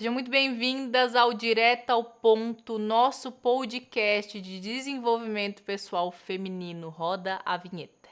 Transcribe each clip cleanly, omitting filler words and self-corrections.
Sejam muito bem-vindas ao Direto ao Ponto, nosso podcast de desenvolvimento pessoal feminino. Roda a vinheta.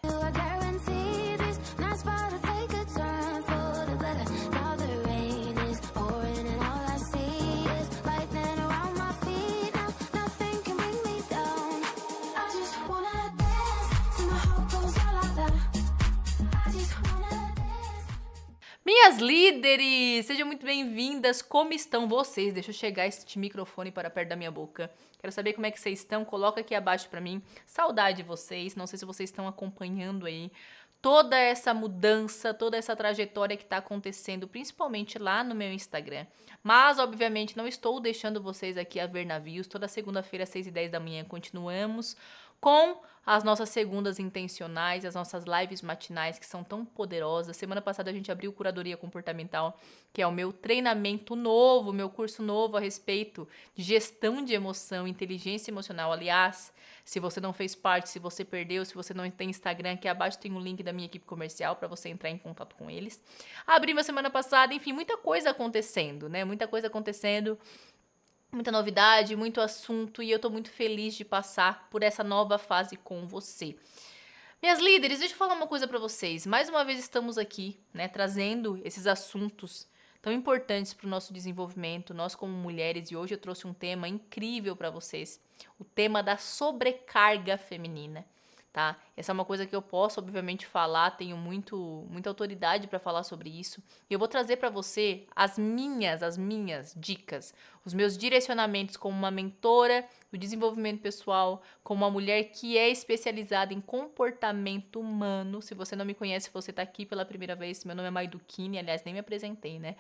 Minhas líderes, sejam muito bem-vindas. Como estão vocês? Deixa eu chegar este microfone para perto da minha boca. Quero saber como é que vocês estão. Coloca aqui abaixo para mim. Saudade de vocês. Não sei se vocês estão acompanhando aí toda essa mudança, toda essa trajetória que está acontecendo, principalmente lá no meu Instagram. Mas, obviamente, não estou deixando vocês aqui a ver navios. Toda segunda-feira, às 6h10 da manhã, continuamos com as nossas segundas intencionais, as nossas lives matinais que são tão poderosas. Semana passada a gente abriu Curadoria Comportamental, que é o meu treinamento novo, meu curso novo a respeito de gestão de emoção, inteligência emocional. Aliás, se você não fez parte, se você perdeu, se você não tem Instagram, aqui abaixo tem um link da minha equipe comercial para você entrar em contato com eles. Abrimos semana passada, enfim, muita coisa acontecendo, né? Muita coisa acontecendo. Muita novidade, muito assunto e eu tô muito feliz de passar por essa nova fase com você. Minhas líderes, deixa eu falar uma coisa pra vocês. Mais uma vez estamos aqui, né, trazendo esses assuntos tão importantes pro nosso desenvolvimento, nós como mulheres, e hoje eu trouxe um tema incrível pra vocês, o tema da sobrecarga feminina. Tá? Essa é uma coisa que eu posso, obviamente, falar, tenho muita autoridade para falar sobre isso. E eu vou trazer para você as minhas dicas, os meus direcionamentos como uma mentora do desenvolvimento pessoal, como uma mulher que é especializada em comportamento humano. Se você não me conhece, você está aqui pela primeira vez, meu nome é Maidukini, aliás, nem me apresentei, né?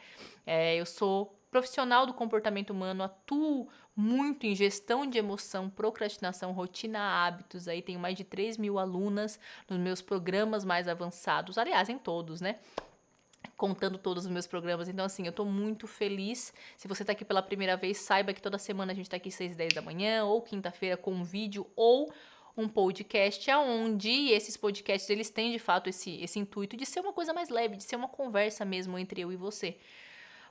Eu sou profissional do comportamento humano, atuo muito em gestão de emoção, procrastinação, rotina, hábitos. Aí tenho mais de 3.000 alunas nos meus programas mais avançados. Aliás, em todos, né? Contando todos os meus programas. Então, assim, eu tô muito feliz. Se você tá aqui pela primeira vez, saiba que toda semana a gente tá aqui 6h10 da manhã, ou quinta-feira com um vídeo, ou um podcast, aonde esses podcasts, eles têm, de fato, esse intuito de ser uma coisa mais leve, de ser uma conversa mesmo entre eu e você.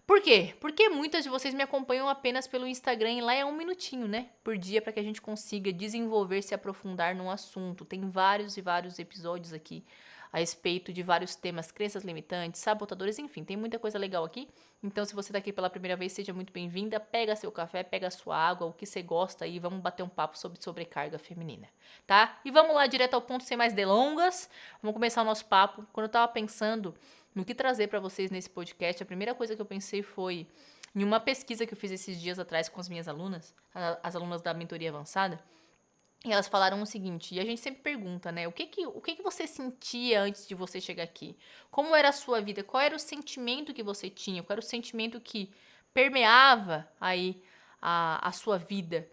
Por quê? Porque muitas de vocês me acompanham apenas pelo Instagram e lá é 1 minutinho, né? Por dia para que a gente consiga desenvolver, se aprofundar num assunto. Tem vários e vários episódios aqui a respeito de vários temas, crenças limitantes, sabotadores, enfim, tem muita coisa legal aqui. Então, se você tá aqui pela primeira vez, seja muito bem-vinda. Pega seu café, pega sua água, o que você gosta aí, vamos bater um papo sobre sobrecarga feminina, tá? E vamos lá direto ao ponto, sem mais delongas. Vamos começar o nosso papo. Quando eu tava pensando no que trazer para vocês nesse podcast, a primeira coisa que eu pensei foi em uma pesquisa que eu fiz esses dias atrás com as minhas alunas, as alunas da mentoria avançada, e elas falaram o seguinte, e a gente sempre pergunta, né, o que você sentia antes de você chegar aqui? Como era a sua vida? Qual era o sentimento que você tinha? Qual era o sentimento que permeava aí a sua vida?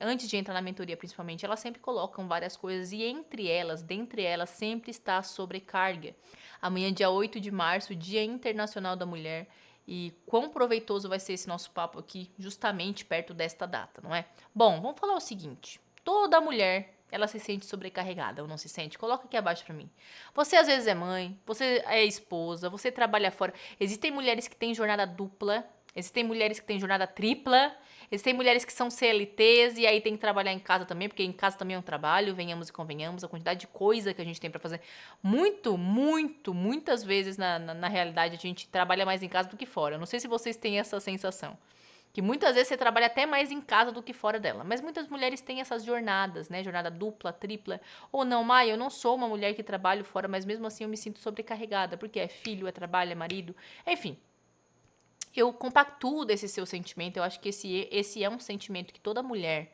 Antes de entrar na mentoria, principalmente, elas sempre colocam várias coisas e dentre elas, sempre está a sobrecarga. Amanhã, dia 8 de março, Dia Internacional da Mulher, e quão proveitoso vai ser esse nosso papo aqui, justamente perto desta data, não é? Bom, vamos falar o seguinte, toda mulher, ela se sente sobrecarregada ou não se sente? Coloca aqui abaixo pra mim. Você às vezes é mãe, você é esposa, você trabalha fora. Existem mulheres que têm jornada dupla, existem mulheres que têm jornada tripla, existem mulheres que são CLTs e aí tem que trabalhar em casa também, porque em casa também é um trabalho, venhamos e convenhamos, a quantidade de coisa que a gente tem pra fazer. Muitas vezes na realidade a gente trabalha mais em casa do que fora. Eu não sei se vocês têm essa sensação. Que muitas vezes você trabalha até mais em casa do que fora dela. Mas muitas mulheres têm essas jornadas, né? Jornada dupla, tripla. Ou não, Maia, eu não sou uma mulher que trabalho fora, mas mesmo assim eu me sinto sobrecarregada. Porque é filho, é trabalho, é marido. Enfim, eu compactuo desse seu sentimento. Eu acho que esse é um sentimento que toda mulher...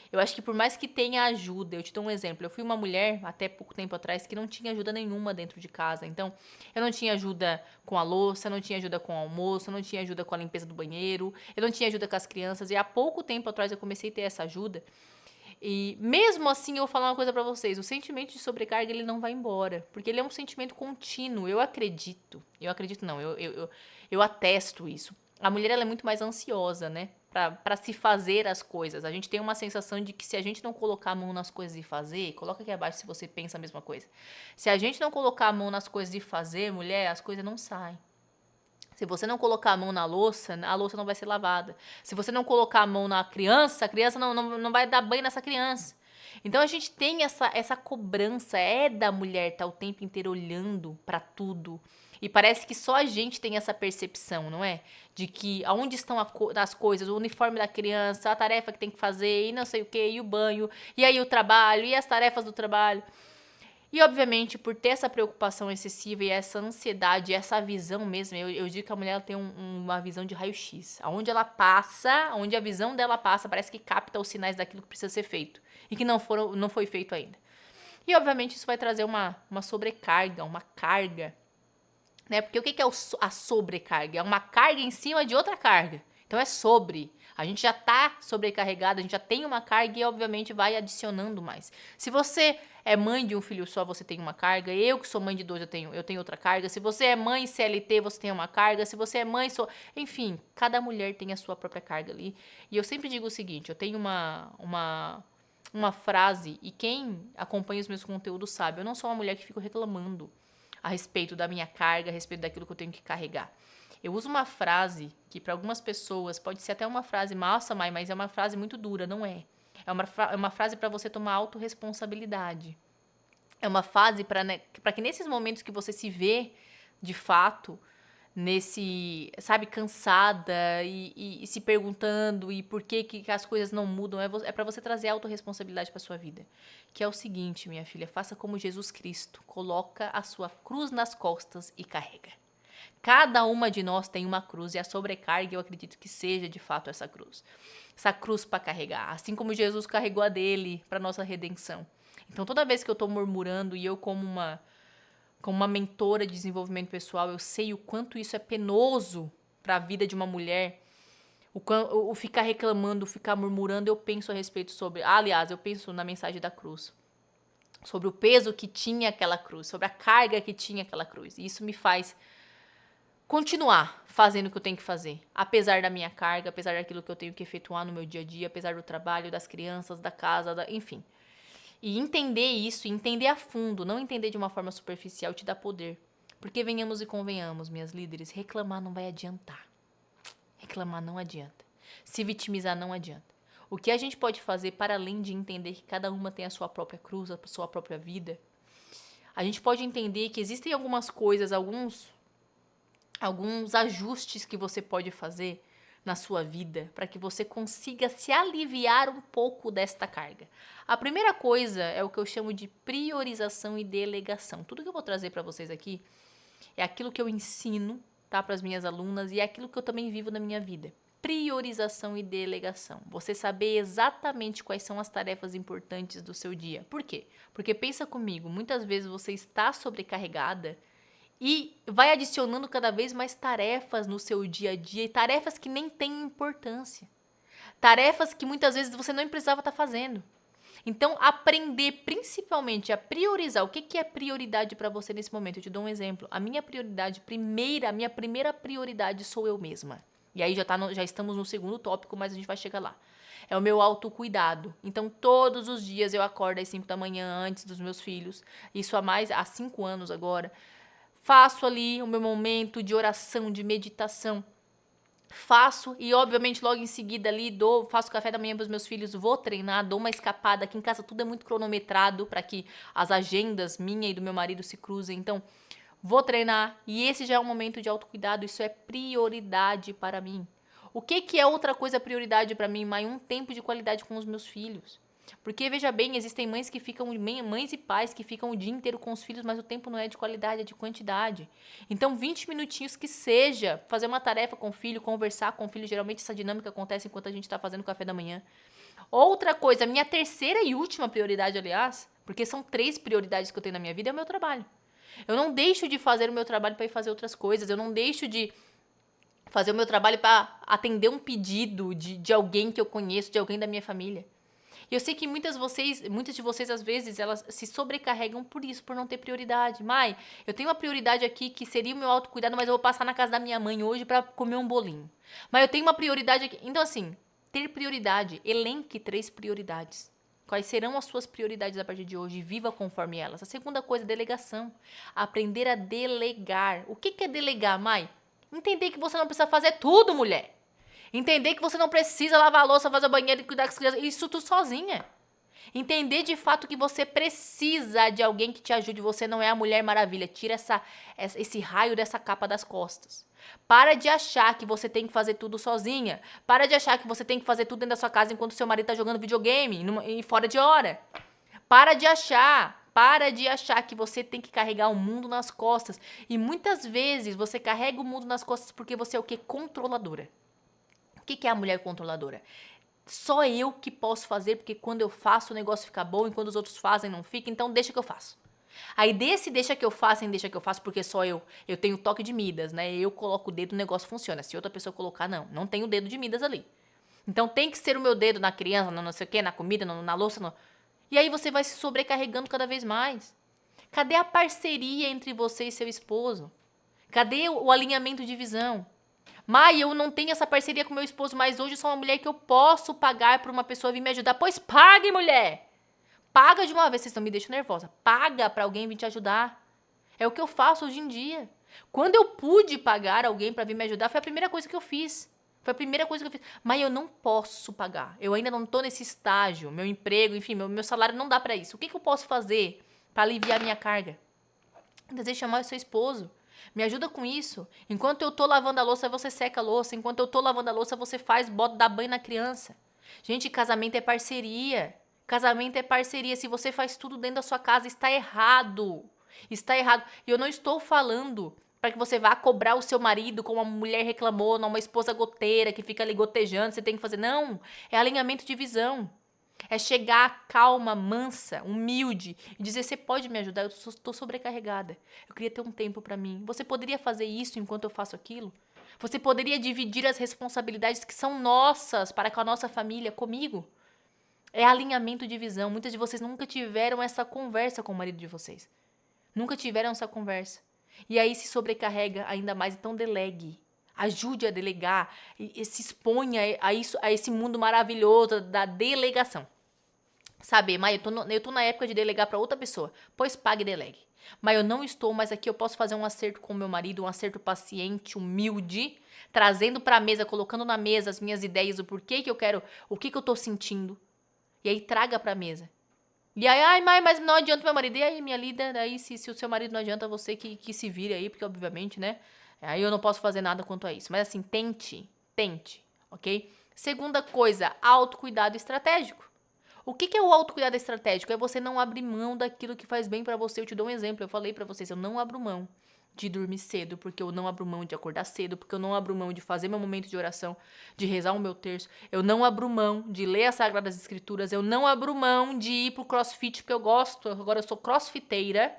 Eu acho que por mais que tenha ajuda, eu te dou um exemplo. Eu fui uma mulher, até pouco tempo atrás, que não tinha ajuda nenhuma dentro de casa. Então, eu não tinha ajuda com a louça, não tinha ajuda com o almoço, não tinha ajuda com a limpeza do banheiro, eu não tinha ajuda com as crianças. E há pouco tempo atrás eu comecei a ter essa ajuda. E mesmo assim, eu vou falar uma coisa pra vocês. O sentimento de sobrecarga, ele não vai embora. Porque ele é um sentimento contínuo. Eu acredito não, eu atesto isso. A mulher, ela é muito mais ansiosa, né? Pra se fazer as coisas. A gente tem uma sensação de que se a gente não colocar a mão nas coisas e fazer, coloca aqui abaixo se você pensa a mesma coisa. Se a gente não colocar a mão nas coisas e fazer, mulher, as coisas não saem. Se você não colocar a mão na louça, a louça não vai ser lavada. Se você não colocar a mão na criança, a criança não vai dar banho nessa criança. Então a gente tem essa cobrança, é da mulher estar o tempo inteiro olhando pra tudo. E parece que só a gente tem essa percepção, não é? De que aonde estão as coisas, o uniforme da criança, a tarefa que tem que fazer, e não sei o que, e o banho, e aí o trabalho, e as tarefas do trabalho. E, obviamente, por ter essa preocupação excessiva e essa ansiedade, essa visão mesmo, eu digo que a mulher ela tem uma visão de raio-x. Aonde ela passa, onde a visão dela passa, parece que capta os sinais daquilo que precisa ser feito. E que não foi feito ainda. E, obviamente, isso vai trazer uma sobrecarga, uma carga. Né? Porque o que é a sobrecarga? É uma carga em cima de outra carga. Então, é sobre. A gente já está sobrecarregado, a gente já tem uma carga e, obviamente, vai adicionando mais. Se você é mãe de um filho só, você tem uma carga. Eu que sou mãe de dois, eu tenho outra carga. Se você é mãe CLT, você tem uma carga. Se você é mãe, enfim, cada mulher tem a sua própria carga ali. E eu sempre digo o seguinte, eu tenho uma frase, e quem acompanha os meus conteúdos sabe, eu não sou uma mulher que fico reclamando a respeito da minha carga, a respeito daquilo que eu tenho que carregar. Eu uso uma frase que para algumas pessoas pode ser até uma frase, nossa, mãe, mas é uma frase muito dura, não é? É uma frase para você tomar autorresponsabilidade. É uma frase para que nesses momentos que você se vê, de fato, sabe, cansada e se perguntando e por que as coisas não mudam, é para você trazer autorresponsabilidade para sua vida. Que é o seguinte, minha filha, faça como Jesus Cristo, coloca a sua cruz nas costas e carrega. Cada uma de nós tem uma cruz e a sobrecarga eu acredito que seja de fato essa cruz. Essa cruz para carregar, assim como Jesus carregou a dele para nossa redenção. Então toda vez que eu estou murmurando e eu como uma mentora de desenvolvimento pessoal, eu sei o quanto isso é penoso para a vida de uma mulher. O ficar reclamando, o ficar murmurando, eu penso a respeito sobre... aliás, eu penso na mensagem da cruz. Sobre o peso que tinha aquela cruz, sobre a carga que tinha aquela cruz. E isso me faz continuar fazendo o que eu tenho que fazer, apesar da minha carga, apesar daquilo que eu tenho que efetuar no meu dia a dia, apesar do trabalho, das crianças, da casa, enfim. E entender isso, entender a fundo, não entender de uma forma superficial, te dá poder. Porque venhamos e convenhamos, minhas líderes, reclamar não vai adiantar. Reclamar não adianta. Se vitimizar não adianta. O que a gente pode fazer, para além de entender que cada uma tem a sua própria cruz, a sua própria vida, a gente pode entender que existem algumas coisas, alguns ajustes que você pode fazer na sua vida para que você consiga se aliviar um pouco desta carga. A primeira coisa é o que eu chamo de priorização e delegação. Tudo que eu vou trazer para vocês aqui é aquilo que eu ensino, tá, para as minhas alunas e é aquilo que eu também vivo na minha vida. Priorização e delegação. Você saber exatamente quais são as tarefas importantes do seu dia. Por quê? Porque pensa comigo, muitas vezes você está sobrecarregada e vai adicionando cada vez mais tarefas no seu dia a dia, e tarefas que nem têm importância. Tarefas que muitas vezes você não precisava estar fazendo. Então, aprender principalmente a priorizar. O que é prioridade para você nesse momento? Eu te dou um exemplo. A minha primeira prioridade sou eu mesma. E aí já estamos no segundo tópico, mas a gente vai chegar lá. É o meu autocuidado. Então, todos os dias eu acordo às 5 da manhã antes dos meus filhos. Isso há 5 anos agora. Faço ali o meu momento de oração, de meditação. Faço e, obviamente, logo em seguida ali faço café da manhã para os meus filhos, vou treinar, dou uma escapada. Aqui em casa tudo é muito cronometrado para que as agendas minha e do meu marido se cruzem. Então, vou treinar e esse já é um momento de autocuidado, isso é prioridade para mim. O que é outra coisa prioridade para mim? Mais um tempo de qualidade com os meus filhos. Porque, veja bem, existem mães e pais que ficam o dia inteiro com os filhos, mas o tempo não é de qualidade, é de quantidade. Então, 20 minutinhos que seja, fazer uma tarefa com o filho, conversar com o filho, geralmente essa dinâmica acontece enquanto a gente está fazendo o café da manhã. Outra coisa, minha terceira e última prioridade, aliás, porque são 3 prioridades que eu tenho na minha vida, é o meu trabalho. Eu não deixo de fazer o meu trabalho para ir fazer outras coisas, eu não deixo de fazer o meu trabalho para atender um pedido de alguém que eu conheço, de alguém da minha família. E eu sei que muitas de vocês, às vezes, elas se sobrecarregam por isso, por não ter prioridade. Mai, eu tenho uma prioridade aqui que seria o meu autocuidado, mas eu vou passar na casa da minha mãe hoje para comer um bolinho. Mas eu tenho uma prioridade aqui. Então, assim, ter prioridade, elenque 3 prioridades. Quais serão as suas prioridades a partir de hoje? Viva conforme elas. A segunda coisa, delegação. Aprender a delegar. O que é delegar, Mai? Entender que você não precisa fazer tudo, mulher. Entender que você não precisa lavar a louça, fazer o banheiro e cuidar das crianças. Isso tudo sozinha. Entender de fato que você precisa de alguém que te ajude. Você não é a Mulher Maravilha. Tira esse raio dessa capa das costas. Para de achar que você tem que fazer tudo sozinha. Para de achar que você tem que fazer tudo dentro da sua casa enquanto seu marido tá jogando videogame e fora de hora. Para de achar que você tem que carregar o mundo nas costas. E muitas vezes você carrega o mundo nas costas porque você é o quê? Controladora. O que é a mulher controladora? Só eu que posso fazer, porque quando eu faço o negócio fica bom e quando os outros fazem não fica, então deixa que eu faço. Aí desse deixa que eu faço em deixa que eu faço, porque só eu tenho toque de Midas, né? Eu coloco o dedo, o negócio funciona. Se outra pessoa colocar, não tem o dedo de Midas ali. Então tem que ser o meu dedo na criança, no não sei o que, na comida, na louça. E aí você vai se sobrecarregando cada vez mais. Cadê a parceria entre você e seu esposo? Cadê o alinhamento de visão? Mai, eu não tenho essa parceria com meu esposo, mas hoje eu sou uma mulher que eu posso pagar para uma pessoa vir me ajudar. Pois pague, mulher! Paga de uma vez, vocês estão me deixando nervosa. Paga para alguém vir te ajudar. É o que eu faço hoje em dia. Quando eu pude pagar alguém para vir me ajudar, foi a primeira coisa que eu fiz. Foi a primeira coisa que eu fiz. Mas eu não posso pagar. Eu ainda não tô nesse estágio. Meu emprego, enfim, meu salário não dá para isso. O que eu posso fazer para aliviar a minha carga? Desejo chamar o seu esposo. Me ajuda com isso. Enquanto eu tô lavando a louça, você seca a louça. Enquanto eu tô lavando a louça, você dá banho na criança. Gente, casamento é parceria. Casamento é parceria. Se você faz tudo dentro da sua casa, está errado. Está errado. E eu não estou falando para que você vá cobrar o seu marido como uma mulher reclamou, uma esposa goteira que fica ali gotejando, você tem que fazer. Não, é alinhamento de visão. É chegar calma, mansa, humilde e dizer: você pode me ajudar? Eu estou sobrecarregada. Eu queria ter um tempo para mim. Você poderia fazer isso enquanto eu faço aquilo? Você poderia dividir as responsabilidades que são nossas para com a nossa família comigo? É alinhamento de visão. Muitas de vocês nunca tiveram essa conversa com o marido de vocês. Nunca tiveram essa conversa. E aí se sobrecarrega ainda mais. Então delegue. Ajude a delegar e se exponha a esse mundo maravilhoso da delegação. Saber, mas eu tô na época de delegar para outra pessoa. Pois pague e delegue. Mas eu não estou, mas aqui eu posso fazer um acerto com o meu marido, um acerto paciente, humilde, trazendo para a mesa, colocando na mesa as minhas ideias, o porquê que eu quero, o que eu tô sentindo. E aí traga para a mesa. E aí, ai, mas não adianta meu marido. E aí, minha líder, aí se o seu marido não adianta, você que se vire aí, porque obviamente, né? Aí eu não posso fazer nada quanto a isso. Mas assim, tente, ok? Segunda coisa, autocuidado estratégico. O que é o autocuidado estratégico? É você não abrir mão daquilo que faz bem pra você. Eu te dou um exemplo, eu falei pra vocês, eu não abro mão de dormir cedo, porque eu não abro mão de acordar cedo, porque eu não abro mão de fazer meu momento de oração, de rezar o meu terço, eu não abro mão de ler as Sagradas Escrituras, eu não abro mão de ir pro crossfit, porque eu gosto, agora eu sou crossfiteira,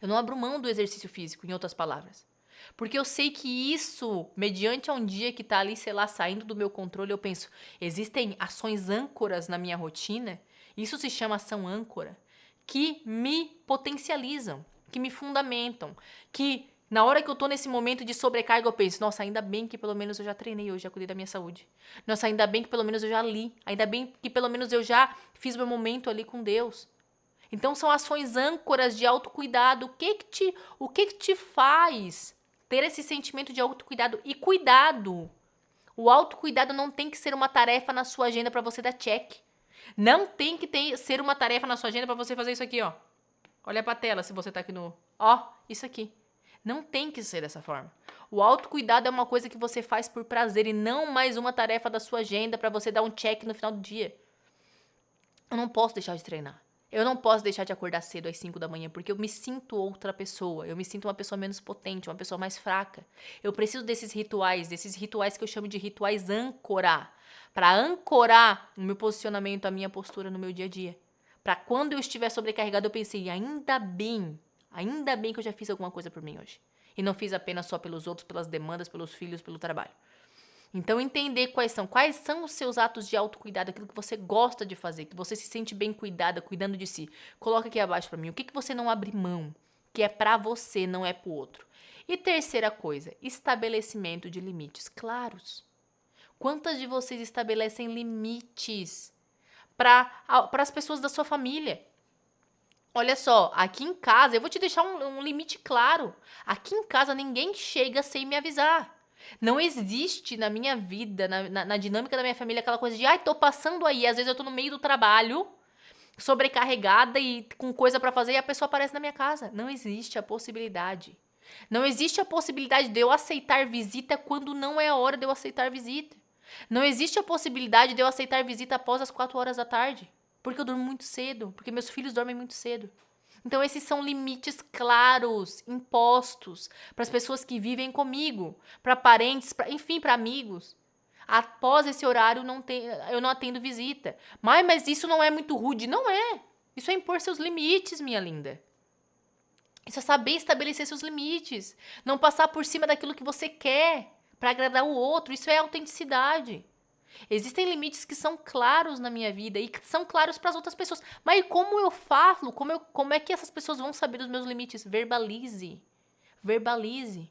eu não abro mão do exercício físico, em outras palavras. Porque eu sei que isso, mediante a um dia que tá ali, sei lá, saindo do meu controle, eu penso, existem ações âncoras na minha rotina, isso se chama ação âncora, que me potencializam, que me fundamentam, que na hora que eu tô nesse momento de sobrecarga, eu penso, nossa, ainda bem que pelo menos eu já treinei hoje, já cuidei da minha saúde. Nossa, ainda bem que pelo menos eu já li, ainda bem que pelo menos eu já fiz meu momento ali com Deus. Então são ações âncoras de autocuidado. O que te faz ter esse sentimento de autocuidado e cuidado? O autocuidado não tem que ser uma tarefa na sua agenda para você dar check. Não tem que ser uma tarefa na sua agenda para você fazer isso aqui, ó. Olha pra tela se você tá aqui no... Ó, isso aqui. Não tem que ser dessa forma. O autocuidado é uma coisa que você faz por prazer e não mais uma tarefa da sua agenda para você dar um check no final do dia. Eu não posso deixar de treinar. Eu não posso deixar de acordar cedo às 5 da manhã, porque eu me sinto outra pessoa. Eu me sinto uma pessoa menos potente, uma pessoa mais fraca. Eu preciso desses rituais que eu chamo de rituais âncora, para ancorar o meu posicionamento, a minha postura no meu dia a dia. Para quando eu estiver sobrecarregado, eu pensei, ainda bem que eu já fiz alguma coisa por mim hoje. E não fiz apenas só pelos outros, pelas demandas, pelos filhos, pelo trabalho. Então, entender quais são os seus atos de autocuidado, aquilo que você gosta de fazer, que você se sente bem cuidada, cuidando de si. Coloca aqui abaixo pra mim, o que você não abre mão, que é pra você, não é pro outro. E terceira coisa, estabelecimento de limites claros. Quantas de vocês estabelecem limites para as pessoas da sua família? Olha só, aqui em casa, eu vou te deixar um limite claro. Aqui em casa ninguém chega sem me avisar. Não existe na minha vida, na dinâmica da minha família, aquela coisa de, ai, tô passando aí. Às vezes eu tô no meio do trabalho, sobrecarregada e com coisa pra fazer e a pessoa aparece na minha casa. Não existe a possibilidade. Não existe a possibilidade de eu aceitar visita quando não é a hora de eu aceitar visita. Não existe a possibilidade de eu aceitar visita após as 4 horas da tarde. Porque eu durmo muito cedo, porque meus filhos dormem muito cedo. Então esses são limites claros, impostos para as pessoas que vivem comigo, para parentes, enfim, para amigos. Após esse horário eu não atendo visita. Mas isso não é muito rude? Não é. Isso é impor seus limites, minha linda. Isso é saber estabelecer seus limites. Não passar por cima daquilo que você quer para agradar o outro. Isso é autenticidade. Existem limites que são claros na minha vida e que são claros para as outras pessoas. Mas como eu falo? Como é que essas pessoas vão saber os meus limites? Verbalize. Verbalize.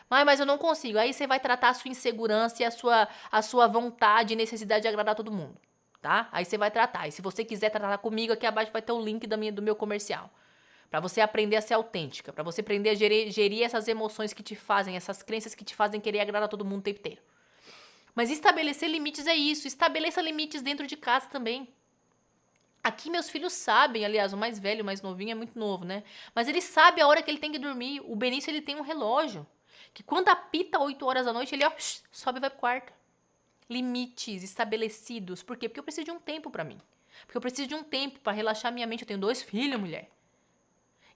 Mas eu não consigo. Aí você vai tratar a sua insegurança e a sua vontade e necessidade de agradar todo mundo. Tá? Aí você vai tratar. E se você quiser tratar comigo, aqui abaixo vai ter o link do meu comercial. Pra você aprender a ser autêntica. Pra você aprender a gerir essas emoções que te fazem, essas crenças que te fazem querer agradar todo mundo o tempo inteiro. Mas estabelecer limites é isso. Estabeleça limites dentro de casa também. Aqui meus filhos sabem, aliás, o mais velho, o mais novinho é muito novo, né? Mas ele sabe a hora que ele tem que dormir. O Benício, ele tem um relógio. Que quando apita 8 horas da noite, ele ó, sobe e vai pro quarto. Limites estabelecidos. Por quê? Porque eu preciso de um tempo pra mim. Porque eu preciso de um tempo pra relaxar minha mente. Eu tenho 2 filhos, mulher.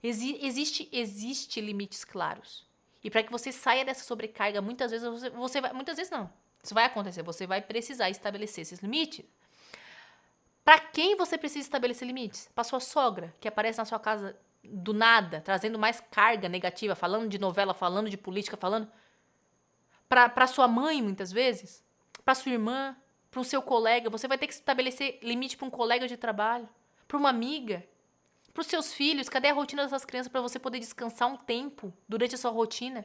Existe limites claros. E para que você saia dessa sobrecarga, muitas vezes você vai... Muitas vezes não. Isso vai acontecer. Você vai precisar estabelecer esses limites. Para quem você precisa estabelecer limites? Para sua sogra, que aparece na sua casa do nada, trazendo mais carga negativa, falando de novela, falando de política, falando... Para sua mãe, muitas vezes. Para sua irmã. Para o seu colega. Você vai ter que estabelecer limite para um colega de trabalho. Para uma amiga. Para os seus filhos, cadê a rotina dessas crianças para você poder descansar um tempo durante a sua rotina?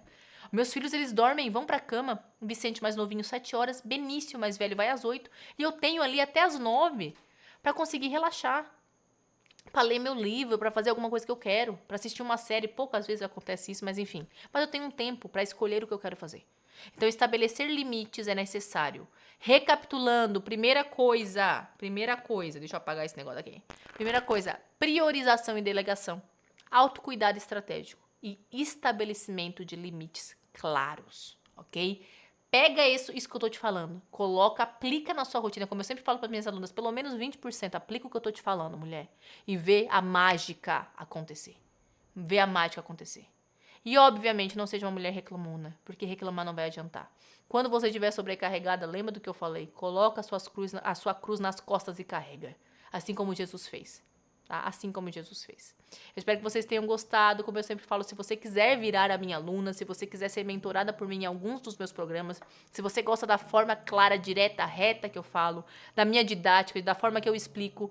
Meus filhos, eles dormem, vão para a cama. Vicente mais novinho, 7 horas. Benício mais velho vai às 8. E eu tenho ali até às 9 para conseguir relaxar. Para ler meu livro, para fazer alguma coisa que eu quero. Para assistir uma série. Poucas vezes acontece isso, mas enfim. Mas eu tenho um tempo para escolher o que eu quero fazer. Então, estabelecer limites é necessário. Recapitulando, primeira coisa, deixa eu apagar esse negócio aqui. Primeira coisa, priorização e delegação, autocuidado estratégico e estabelecimento de limites claros, ok? Pega isso que eu tô te falando, coloca, aplica na sua rotina, como eu sempre falo para minhas alunas, pelo menos 20%, aplica o que eu tô te falando, mulher, e vê a mágica acontecer. Vê a mágica acontecer. E, obviamente, não seja uma mulher reclamona, porque reclamar não vai adiantar. Quando você estiver sobrecarregada, lembra do que eu falei? Coloca a sua cruz nas costas e carrega. Assim como Jesus fez. Tá? Assim como Jesus fez. Eu espero que vocês tenham gostado. Como eu sempre falo, se você quiser virar a minha aluna, se você quiser ser mentorada por mim em alguns dos meus programas, se você gosta da forma clara, direta, reta que eu falo, da minha didática e da forma que eu explico,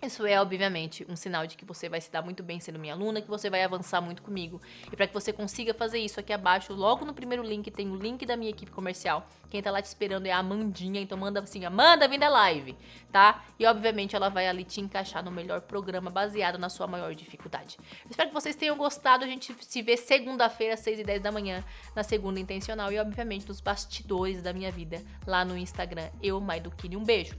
isso é, obviamente, um sinal de que você vai se dar muito bem sendo minha aluna, que você vai avançar muito comigo. E para que você consiga fazer isso, aqui abaixo, logo no primeiro link, tem o link da minha equipe comercial. Quem tá lá te esperando é a Amandinha, então manda assim, Amanda, vem da live, tá? E, obviamente, ela vai ali te encaixar no melhor programa baseado na sua maior dificuldade. Eu espero que vocês tenham gostado. A gente se vê segunda-feira, às 6h10 da manhã, na Segunda Intencional. E, obviamente, nos bastidores da minha vida, lá no Instagram, Maiduquini. Um beijo!